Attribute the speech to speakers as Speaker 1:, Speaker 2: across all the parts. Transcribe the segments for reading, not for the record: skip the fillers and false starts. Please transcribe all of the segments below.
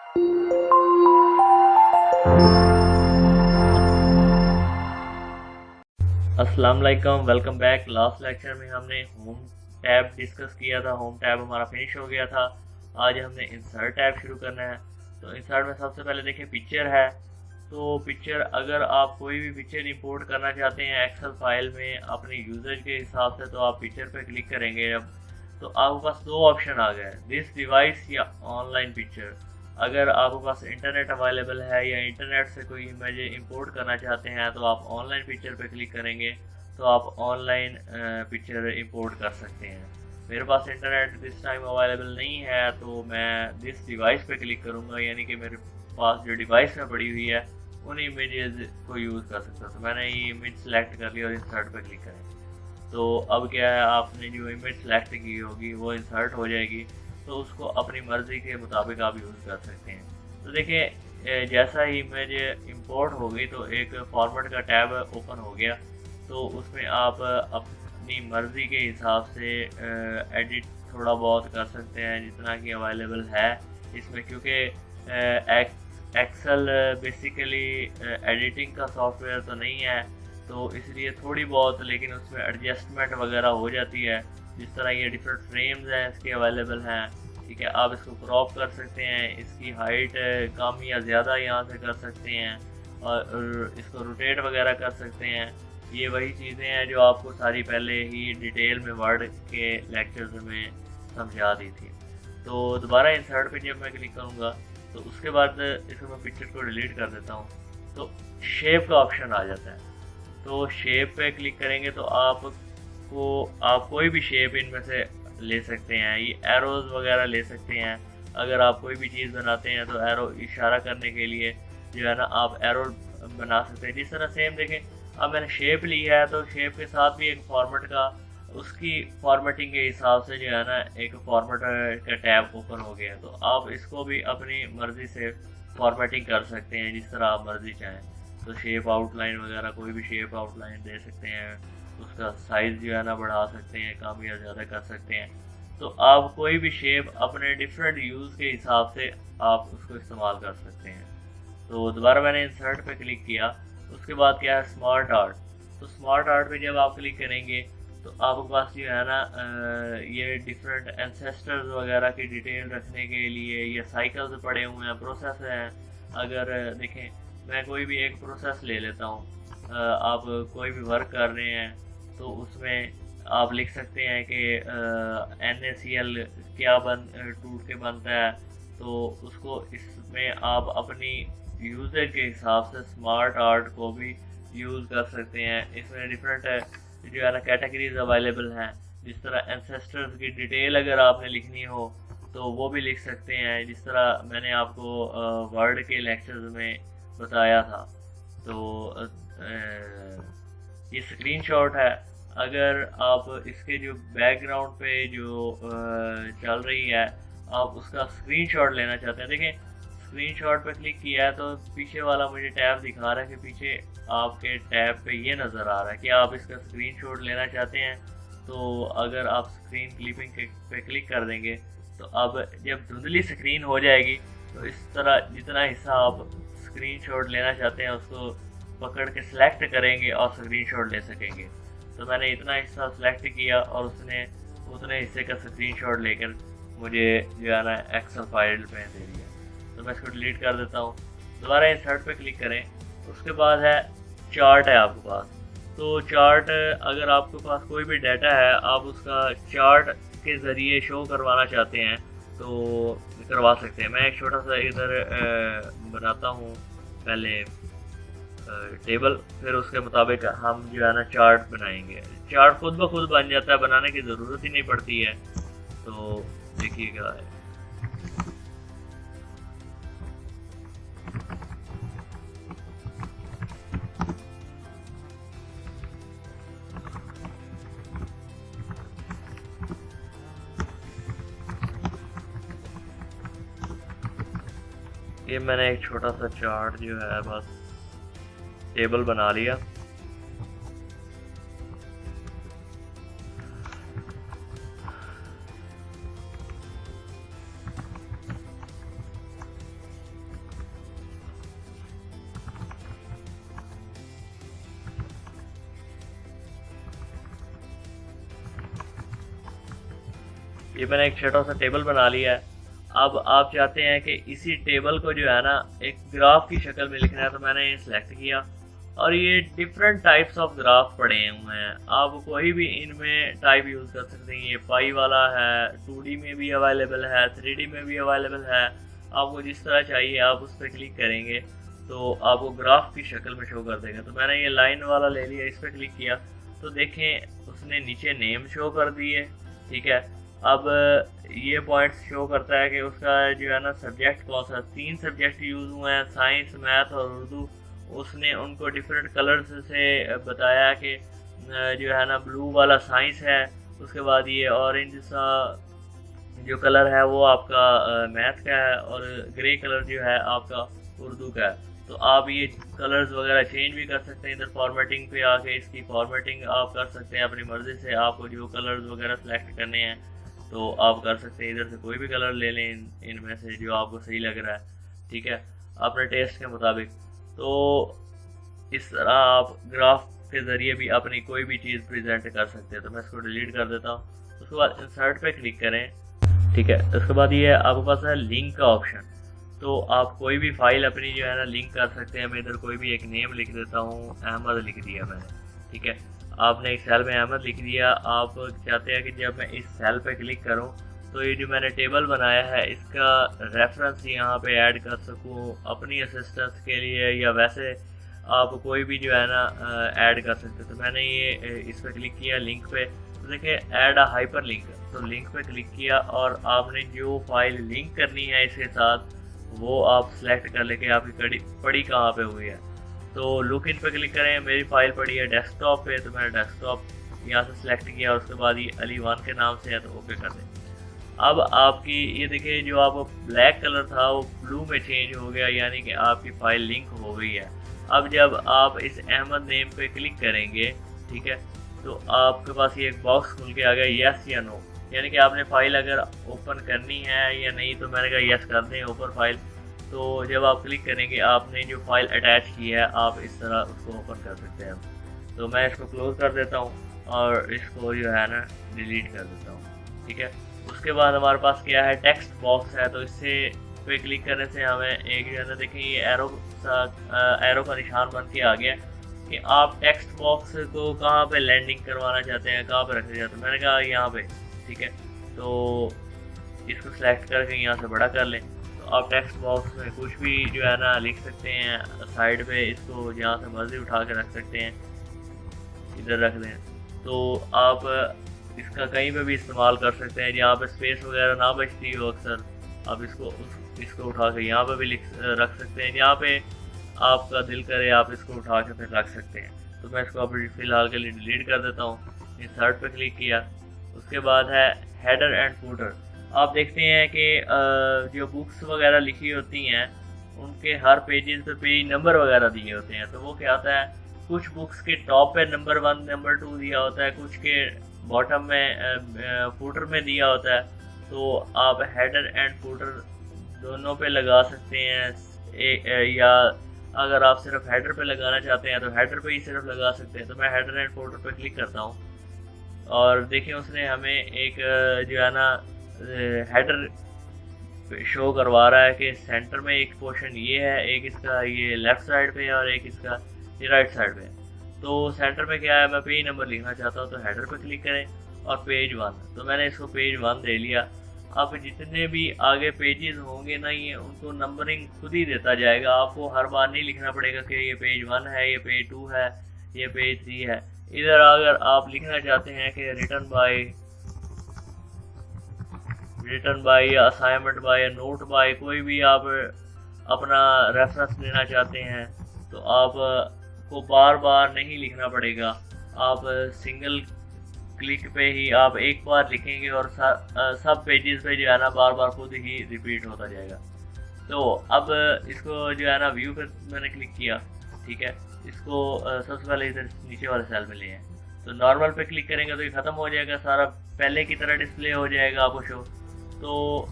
Speaker 1: अस्सलाम वालेकुम, welcome back. Last lecture में हमने होम टैब डिस्कस किया था। होम टैब हमारा फिनिश हो गया था। आज हमने इंसर्ट टैब शुरू करना है। तो इंसर्ट में सबसे पहले देखें पिक्चर है। तो पिक्चर, अगर आप कोई भी पिक्चर इंपोर्ट करना चाहते हैं एक्सेल फाइल में अपने यूजर के हिसाब से, तो आप पिक्चर पे क्लिक करेंगे जब, तो आपके पास दो ऑप्शन आ गए, दिस डिवाइस या ऑनलाइन पिक्चर। अगर आपके पास इंटरनेट अवेलेबल है या इंटरनेट से कोई इमेज इंपोर्ट करना चाहते हैं तो आप ऑनलाइन पिक्चर पे क्लिक करेंगे, तो आप ऑनलाइन पिक्चर इंपोर्ट कर सकते हैं। मेरे पास इंटरनेट दिस टाइम अवेलेबल नहीं है, तो मैं दिस डिवाइस पे क्लिक करूँगा, यानी कि मेरे पास जो डिवाइस में पड़ी हुई है उन इमेजेस को यूज़ कर सकता हूँ। तो मैंने ये इमेज सेलेक्ट कर ली और इंसर्ट पे क्लिक करें। तो अब क्या है, आपने जो इमेज सेलेक्ट की होगी वो इंसर्ट हो जाएगी, तो उसको अपनी मर्ज़ी के मुताबिक आप यूज़ कर सकते हैं। तो देखिए, जैसा ही इमेज इंपोर्ट हो गई तो एक फॉर्मेट का टैब ओपन हो गया। तो उसमें आप अपनी मर्ज़ी के हिसाब से एडिट थोड़ा बहुत कर सकते हैं जितना कि अवेलेबल है इसमें, क्योंकि एक्सेल बेसिकली एडिटिंग का सॉफ्टवेयर तो नहीं है, तो इसलिए थोड़ी बहुत लेकिन उसमें एडजस्टमेंट वगैरह हो जाती है। जिस तरह ये डिफरेंट फ्रेम्स हैं इसके अवेलेबल हैं, ठीक है। आप इसको क्रॉप कर सकते हैं, इसकी हाइट कम या ज़्यादा यहाँ से कर सकते हैं, और इसको रोटेट वगैरह कर सकते हैं। ये वही चीज़ें हैं जो आपको सारी पहले ही डिटेल में वर्ड के लेक्चर्स में समझा दी थी। तो दोबारा इंसर्ट पे जब मैं क्लिक करूँगा तो उसके बाद इसको मैं पिक्चर को डिलीट कर देता हूँ, तो शेप का ऑप्शन आ जाता है। तो शेप पे क्लिक करेंगे तो आप कोई भी शेप इनमें से ले सकते हैं। ये एरोज वगैरह ले सकते हैं। अगर आप कोई भी चीज़ बनाते हैं तो एरो इशारा करने के लिए जो है ना, आप एरो बना सकते हैं। जिस तरह सेम देखें, अब मैंने शेप ली है तो शेप के साथ भी एक फॉर्मेट का, उसकी फॉर्मेटिंग के हिसाब से जो है ना एक फॉर्मेट का टैब ओपन हो गया। तो आप इसको भी अपनी मर्ज़ी से फॉर्मेटिंग कर सकते हैं जिस तरह आप मर्ज़ी चाहें। तो शेप आउटलाइन वगैरह कोई भी शेप आउटलाइन दे सकते हैं, उसका साइज़ जो है ना बढ़ा सकते हैं, कम या ज़्यादा कर सकते हैं। तो आप कोई भी शेप अपने डिफरेंट यूज़ के हिसाब से आप उसको इस्तेमाल कर सकते हैं। तो दोबारा मैंने इंसर्ट पे क्लिक किया। उसके बाद क्या है, स्मार्ट आर्ट। तो स्मार्ट आर्ट पे जब आप क्लिक करेंगे तो आपके पास जो है ना ये डिफरेंट एंसेस्टर्स वगैरह की डिटेल रखने के लिए ये साइकिल्स पड़े हुए हैं, प्रोसेस हैं। अगर देखें, मैं कोई भी एक प्रोसेस ले लेता हूँ, आप कोई भी वर्क कर रहे हैं तो उसमें आप लिख सकते हैं कि NaCl क्या टूट के बनता है। तो उसको इसमें आप अपनी यूज़र के हिसाब से स्मार्ट आर्ट को भी यूज़ कर सकते हैं। इसमें डिफरेंट जो है ना कैटेगरीज अवेलेबल हैं। जिस तरह एंसेस्टर्स की डिटेल अगर आपने लिखनी हो तो वो भी लिख सकते हैं, जिस तरह मैंने आपको वर्ड के लेक्चर्स में बताया था। तो ये स्क्रीनशॉट है। अगर आप इसके जो बैकग्राउंड पे जो चल रही है, आप उसका स्क्रीनशॉट लेना चाहते हैं, देखें स्क्रीनशॉट पे क्लिक किया है तो पीछे वाला मुझे टैब दिखा रहा है कि पीछे आपके टैब पे ये नज़र आ रहा है कि आप इसका स्क्रीनशॉट लेना चाहते हैं। तो अगर आप स्क्रीन क्लिपिंग पे क्लिक कर देंगे तो अब जब धुंधली स्क्रीन हो जाएगी तो इस तरह जितना हिस्सा आप स्क्रीनशॉट लेना चाहते हैं उसको पकड़ के सिलेक्ट करेंगे और स्क्रीनशॉट ले सकेंगे। तो मैंने इतना हिस्सा सिलेक्ट किया और उसने उतने हिस्से का स्क्रीनशॉट लेकर मुझे जो है ना एक्सेल फाइल में दे दिया। तो मैं इसको डिलीट कर देता हूँ। दोबारा इंसर्ट पे क्लिक करें। उसके बाद है चार्ट है आपके पास। तो चार्ट, अगर आपके पास कोई भी डाटा है, आप उसका चार्ट के ज़रिए शो करवाना चाहते हैं तो करवा सकते हैं। मैं एक छोटा सा इधर बनाता हूँ पहले टेबल, फिर उसके मुताबिक हम जो है ना चार्ट बनाएंगे। चार्ट खुद ब खुद बन जाता है, बनाने की ज़रूरत ही नहीं पड़ती है। तो देखिएगा, ये मैंने एक छोटा सा चार्ट जो है बस टेबल बना लिया। ये मैंने एक छोटा सा टेबल बना लिया है। अब आप चाहते हैं कि इसी टेबल को जो है ना एक ग्राफ की शक्ल में लिखना है, तो मैंने ये सिलेक्ट किया और ये डिफरेंट टाइप्स ऑफ ग्राफ पड़े हुए हैं। आप कोई भी इनमें टाइप यूज़ कर सकते हैं। ये पाई वाला है, 2D में भी अवेलेबल है, 3D में भी अवेलेबल है। आपको जिस तरह चाहिए आप उस पर क्लिक करेंगे तो आपको ग्राफ की शक्ल में शो कर देगा। तो मैंने ये लाइन वाला ले लिया, इस पर क्लिक किया तो देखें उसने नीचे नेम शो कर दिए। ठीक है, अब ये पॉइंट्स शो करता है कि उसका जो है ना सब्जेक्ट कौन सा, 3 सब्जेक्ट यूज़ हुए हैं, साइंस, मैथ और उर्दू। उसने उनको डिफरेंट कलर्स से बताया कि जो है ना ब्लू वाला साइंस है, उसके बाद ये ऑरेंज सा जो कलर है वो आपका मैथ का है और ग्रे कलर जो है आपका उर्दू का है। तो आप ये कलर्स वगैरह चेंज भी कर सकते हैं। इधर फॉर्मेटिंग पे आके इसकी फॉर्मेटिंग आप कर सकते हैं अपनी मर्ज़ी से। आपको जो कलर्स वगैरह सेलेक्ट करने हैं तो आप कर सकते हैं। इधर से कोई भी कलर ले लें इनमें से जो आपको सही लग रहा है। ठीक है, अपने टेस्ट के मुताबिक। तो इस तरह आप ग्राफ के ज़रिए भी अपनी कोई भी चीज़ प्रेजेंट कर सकते हैं। तो मैं इसको डिलीट कर देता हूँ। उसके बाद इंसर्ट पे क्लिक करें। ठीक है, उसके बाद ये आपके पास है लिंक का ऑप्शन। तो आप कोई भी फाइल अपनी जो है ना लिंक कर सकते हैं। मैं इधर कोई भी एक नेम लिख देता हूँ, अहमद लिख दिया मैंने। ठीक है, आपने एक सेल में अहमद लिख दिया। आप चाहते हैं कि जब मैं इस सेल पे क्लिक करूँ तो ये जो मैंने टेबल बनाया है इसका रेफरेंस यहाँ पे ऐड कर सकूँ अपनी असिस्टेंस के लिए, या वैसे आप कोई भी जो है ना ऐड कर सकते हैं। तो मैंने ये इस पर क्लिक किया लिंक पे, तो देखिए ऐड अ हाइपर लिंक। तो लिंक पे क्लिक किया और आपने जो फाइल लिंक करनी है इसके साथ वो आप सेलेक्ट कर लेके आपकी पड़ी कहाँ पे हुई है। तो लुक इन पे क्लिक करें। मेरी फाइल पड़ी है डेस्कटॉप पे, तो मैंने डेस्कटॉप यहाँ से सिलेक्ट किया और उसके बाद ये अली1 के नाम से है तो ओके कर दें। अब आपकी ये देखिए जो आपको ब्लैक कलर था वो ब्लू में चेंज हो गया, यानी कि आपकी फाइल लिंक हो गई है। अब जब आप इस अहमद नेम पे क्लिक करेंगे, ठीक है, तो आपके पास ये एक बॉक्स खुल के आ गया यस या नो, यानी कि आपने फाइल अगर ओपन करनी है या नहीं। तो मैंने कहा यस कर दें ओपन फाइल। तो जब आप क्लिक करेंगे आपने जो फाइल अटैच की है आप इस तरह उसको ओपन कर सकते हैं। तो मैं इसको क्लोज कर देता हूँ और इसको जो है ना डिलीट कर देता हूँ। ठीक है, उसके बाद हमारे पास क्या है, टेक्स्ट बॉक्स है। तो इससे पे क्लिक करने से हमें एक जो है ना देखिए ये एरो का निशान बन के आ गया कि आप टेक्स्ट बॉक्स को कहाँ पे लैंडिंग करवाना चाहते हैं, कहाँ पे रखना चाहते हैं। मैंने कहा यहाँ पे। ठीक है, तो इसको सेलेक्ट करके यहाँ से बड़ा कर लें। तो आप टेक्स्ट बॉक्स में कुछ भी जो है ना लिख सकते हैं। साइड पे इसको जहाँ से मर्जी उठा के रख सकते हैं, इधर रख दें। तो आप इसका कहीं पे भी इस्तेमाल कर सकते हैं। जहाँ पे स्पेस वगैरह ना बचती हो अक्सर आप इसको उठा के यहाँ पे भी रख सकते हैं। जहाँ पे आपका दिल करे आप इसको उठा के फिर रख सकते हैं। तो मैं इसको अभी फ़िलहाल के लिए डिलीट कर देता हूँ। इंसर्ट पे क्लिक किया, उसके बाद है हेडर एंड फूटर। आप देखते हैं कि जो बुक्स वगैरह लिखी होती हैं उनके हर पेजेस पे पेज नंबर वगैरह दिए होते हैं। तो वो क्या होता है, कुछ बुक्स के टॉप पे नंबर 1 नंबर 2 दिया होता है, कुछ के बॉटम में फूटर में दिया होता है। तो आप हेडर एंड फूटर दोनों पे लगा सकते हैं, या अगर आप सिर्फ हेडर पे लगाना चाहते हैं तो हेडर पे ही सिर्फ लगा सकते हैं। तो मैं हेडर एंड फूटर पे क्लिक करता हूँ और देखिए उसने हमें एक जो है ना हेडर शो करवा रहा है कि सेंटर में एक पोर्शन ये है, एक इसका ये लेफ्ट साइड पे है और एक इसका ये राइट साइड पे है। तो सेंटर में क्या है, मैं पेज नंबर लिखना चाहता हूँ तो हेडर पे क्लिक करें और पेज 1। तो मैंने इसको पेज 1 दे लिया। अब जितने भी आगे पेजेस होंगे ना ये उनको नंबरिंग खुद ही देता जाएगा। आपको हर बार नहीं लिखना पड़ेगा कि ये पेज 1 है, ये पेज 2 है, ये पेज 3 है। इधर अगर आप लिखना चाहते हैं कि रिटन बाय या असाइनमेंट बाय या नोट बाय, कोई भी आप अपना रेफरेंस लेना चाहते हैं तो आप को बार बार नहीं लिखना पड़ेगा। आप सिंगल क्लिक पे ही आप एक बार लिखेंगे और सब पेजेस पे जो है ना बार बार खुद ही रिपीट होता जाएगा। तो अब इसको जो है ना व्यू पे मैंने क्लिक किया। ठीक है, इसको सबसे पहले इधर नीचे वाले सेल में ले आए। तो नॉर्मल पे क्लिक करेंगे तो ये ख़त्म हो जाएगा, सारा पहले की तरह डिस्प्ले हो जाएगा आपको शो। तो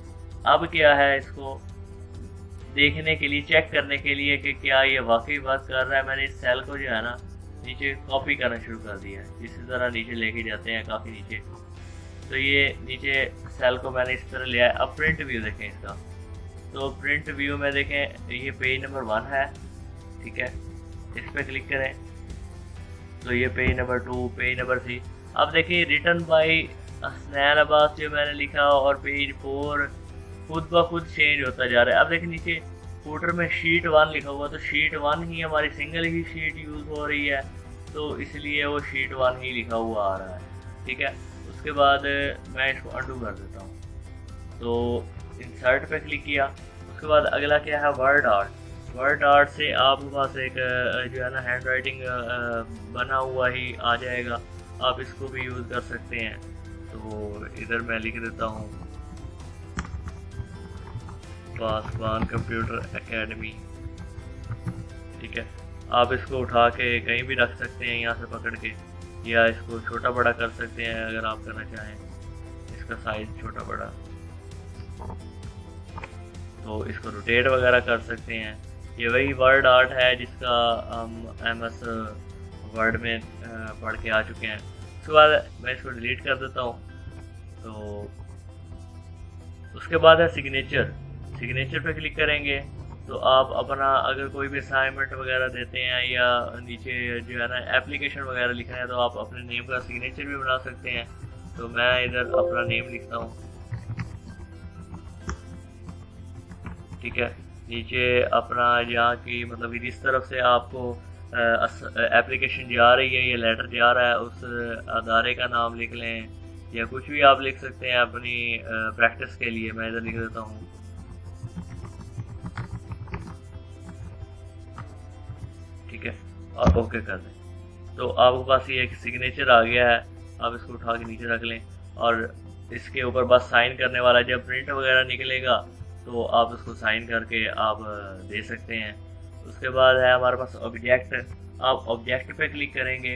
Speaker 1: अब क्या है, इसको देखने के लिए, चेक करने के लिए कि क्या ये वाकई वर्क कर रहा है, मैंने इस सेल को जो है ना नीचे कॉपी करना शुरू कर दिया है। इसी तरह नीचे लेके जाते हैं काफ़ी नीचे। तो ये नीचे सेल को मैंने इस तरह लिया है। अब प्रिंट व्यू देखें इसका, तो प्रिंट व्यू में देखें ये पेज नंबर 1 है, ठीक है, इस पर क्लिक करें तो ये पेज नंबर 2, पेज नंबर 3। अब देखिए रिटर्न बाय हसनैन अब्बास जो मैंने लिखा और पेज 4 खुद ब खुद चेंज होता जा रहा है। अब देखिए नीचे फुटर में शीट 1 लिखा हुआ, तो शीट 1 ही हमारी सिंगल ही शीट यूज़ हो रही है, तो इसलिए वो शीट 1 ही लिखा हुआ आ रहा है, ठीक है। उसके बाद मैं इसको अंडू कर देता हूँ, तो इंसर्ट पे क्लिक किया। उसके बाद अगला क्या है, वर्ड आर्ट। वर्ड आर्ट से आपके पास एक जो है ना हैंड राइटिंग बना हुआ ही आ जाएगा, आप इसको भी यूज़ कर सकते हैं। तो इधर मैं लिख देता हूँ पासवान कंप्यूटर एकेडमी, ठीक है। आप इसको उठा के कहीं भी रख सकते हैं यहाँ से पकड़ के, या इसको छोटा बड़ा कर सकते हैं अगर आप करना चाहें, इसका साइज छोटा बड़ा, तो इसको रोटेट वगैरह कर सकते हैं। ये वही वर्ड आर्ट है जिसका हम MS वर्ड में पढ़ के आ चुके हैं। उसके बाद मैं इसको डिलीट कर देता हूँ। तो उसके बाद है सिग्नेचर। सिग्नेचर पे क्लिक करेंगे तो आप अपना अगर कोई भी असाइनमेंट वगैरह देते हैं या नीचे जो है ना एप्लीकेशन वगैरह लिखना है तो आप अपने नेम का सिग्नेचर भी बना सकते हैं। तो मैं इधर अपना नेम लिखता हूँ, ठीक है। नीचे अपना यहाँ की मतलब जिस तरफ से आपको एप्लीकेशन जा रही है या लेटर जा रहा है उस अदारे का नाम लिख लें, या कुछ भी आप लिख सकते हैं अपनी प्रैक्टिस के लिए। मैं इधर लिख देता हूँ ठीक है, और ओके कर दें। तो आपके पास ये एक सिग्नेचर आ गया है। आप इसको उठा के नीचे रख लें और इसके ऊपर बस साइन करने वाला जब प्रिंट वगैरह निकलेगा तो आप इसको साइन करके आप दे सकते हैं। उसके बाद है हमारे पास ऑब्जेक्ट। आप ऑब्जेक्ट पे क्लिक करेंगे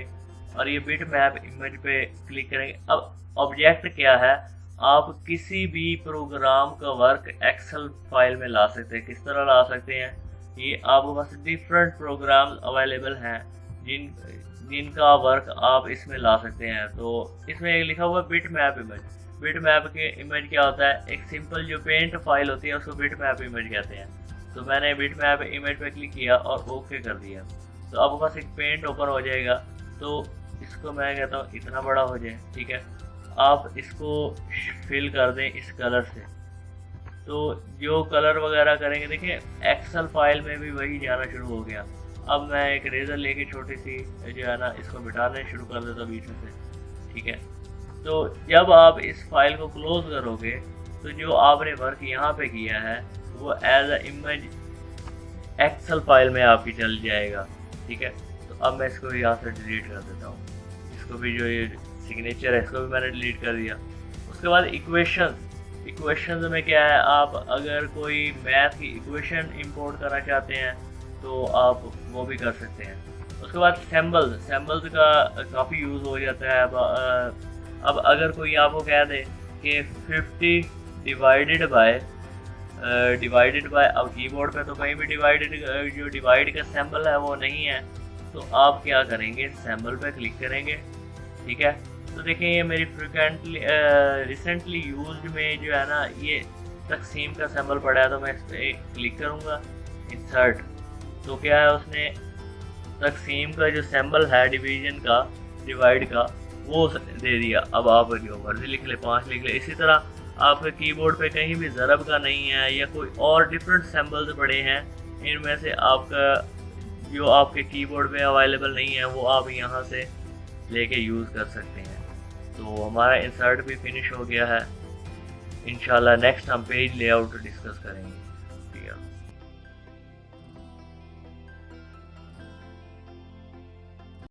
Speaker 1: और ये बिट मैप इमेज पे क्लिक करेंगे। अब ऑब्जेक्ट क्या है, आप किसी भी प्रोग्राम का वर्क एक्सेल फाइल में ला सकते हैं। किस तरह ला सकते हैं, ये आपके पास डिफरेंट प्रोग्राम अवेलेबल हैं जिनका वर्क आप इसमें ला सकते हैं। तो इसमें एक लिखा हुआ bit map image. Bit map के इमेज क्या होता है, एक सिंपल जो पेंट फाइल होती है उसको बिट मैप इमेज कहते हैं। तो मैंने बिट मैप इमेज पे क्लिक किया और ओके कर दिया, तो आपके पास एक पेंट ओपन हो जाएगा। तो इसको मैं कहता हूँ इतना बड़ा हो जाए, ठीक है। आप इसको फिल कर दें इस कलर से, तो जो कलर वगैरह करेंगे देखिए एक्सेल फाइल में भी वही जाना शुरू हो गया। अब मैं एक रेजर लेके छोटी सी जो है ना इसको मिटाने शुरू कर देता बीच में से, ठीक है। तो जब आप इस फाइल को क्लोज करोगे तो जो आपने वर्क यहाँ पे किया है वो as a image Excel file में आपकी चल जाएगा, ठीक है। तो अब मैं इसको यहाँ से डिलीट कर देता हूँ। इसको भी जो ये सिग्नेचर है इसको भी मैंने डिलीट कर दिया। उसके बाद इक्वेशंस में क्या है, आप अगर कोई मैथ की इक्वेशन इंपोर्ट करना चाहते हैं तो आप वो भी कर सकते हैं। उसके बाद सैम्बल्स का काफ़ी यूज़ हो जाता है। अब अगर कोई आपको कह दे कि 50 डिवाइडेड बाय अब कीबोर्ड पे तो कहीं भी जो डिवाइड का सैम्बल है वो नहीं है, तो आप क्या करेंगे, सैम्बल पे क्लिक करेंगे, ठीक है। तो देखिए ये मेरी रिसेंटली यूज्ड में जो है ना ये तकसीम का सैम्बल पड़ा है, तो मैं इस पर क्लिक करूँगा इंसर्ट। तो क्या है उसने तकसीम का जो सैम्बल है डिवीजन का डिवाइड का वो दे दिया। अब आप जो मर्जी लिख ले, 5 लिख ले। इसी तरह आपके कीबोर्ड पे कहीं भी ज़रब का नहीं है या कोई और डिफरेंट सैम्बल्स पड़े हैं, इनमें से आपका जो आपके कीबोर्ड में अवेलेबल नहीं है वो आप यहाँ से लेके यूज़ कर सकते हैं। तो हमारा इंसर्ट भी फिनिश हो गया है। इंशाल्लाह नेक्स्ट हम पेज लेआउट डिस्कस करेंगे।